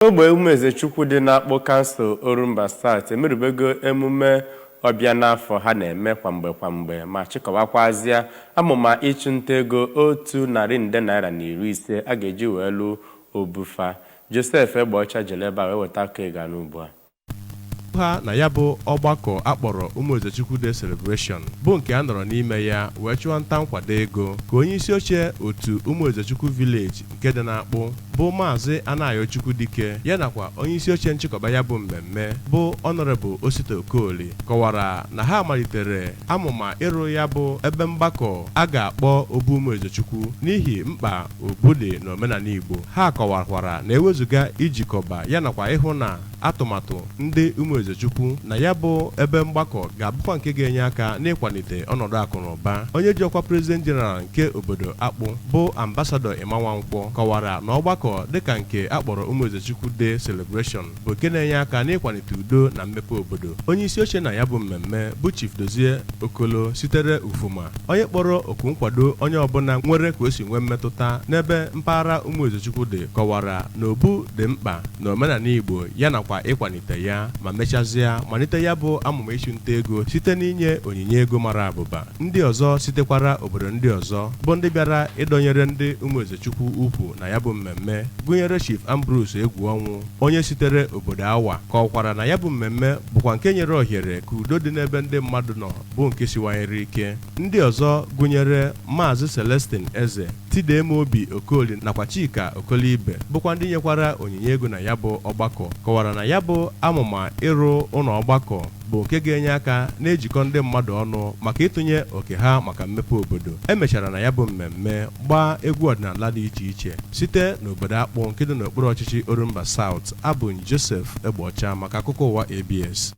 Ogbe Umuezechukwu dị n'Akpu kansụl Orumba South emerubego emume ọbịa n'afọ ha na-eme kwamgbe ma chịkọbakwazịa amụma ịchụnta ego $150 a ga-eji wee lụ obufa. Joseph Egbeọcha jeleba wee weta aka ịga n'ugbu a. Ha na ya bụ ọgbakọ akpọrọ Umuezechukwu Day Celebration bụ nke a nọrọ n'ime ya wee chụọ nta nkwado ego ka onye isi oche otu Umuezechukwu Village nke dị n'Akpu bụ Maazị Anayochukwu Dike ya nakwa onye isi oche nchịkọba ya bụ mmemme bụ Honorable Osita Okoli kọwara na ha malitere amụma ịrụ ya bụ ebe mgbakọ a ga-akpọ Obu Umuezechukwu n'ihi mkpa obodo na omenala Igbo. Ha kọwakwara na ewezuga ijikọba ya nakwa ịhụ na atụmatụ ndị Umuezechukwu na ya bụ ebe mgbakọ ga-abụkwa nke ga-enye aka n'ịkwalite ọnọdụ akụ na ụba. Onye ji ọkwa President General nke obodo Akpu bụ Ambassador Imanwankwọ kọwara na ọgbakọ dịka nke akpọrọ Umuezechukwu Day Celebration bụ nke na-enye aka n'ịkwalite udo na mmepe obodo. Onye isi oche na ya bụ mmemme bụ Chief Dozie Okolo sitere Ufuma, onye kpọrọ oku nkwado onye ọbụla nwere ka o si nwee mmetụta n'ebe mpaghara Umuezechukwu dị, kọwara na obu dị mkpa na omenala Igbo ya nakwa ịkwalite ya ma mechazịa malite ya bụ amụma ịchụnta ego site n'inye onyinye ego mara abụba. Ndị ọzọ sitekwara obodo ndị ọzọ bụ ndị bịara ịdọnyere ndị Umuezechukwu ukwu na ya bụ mmemme gụnyere Chief Ambrose Egwuọnwụ, onye sitere obodo Awa, kọwakwara na ya bụ mmemme bụkwa nke nyere ohere ka udo dị n'ebe ndị mmadụ nọ bụ nke siwanyere ike. Ndị ọzọ gụnyere Maazị Celestine Eze, Tidemobi Okoli nakwa Chika Okolibe bụkwa ndị nyekwara onyinye ego na ya bụ ọgbakọ, kọwara na ya bụ amụma ịrụ ụlọ ọgbakọ bụ nke ga-enye aka na-ejikọ ndị mmadụ ọnụ maka ịtụnye oke ha maka mmepe obodo. Emechara na ya bụ mmemme gbaa egwu ọdịnala dị iche iche site n'obodo Akpu nke dị n'okpuru ọchịchị Orumba South. Abụ Joseph Egbeọcha maka akụkọ ụwa ABS.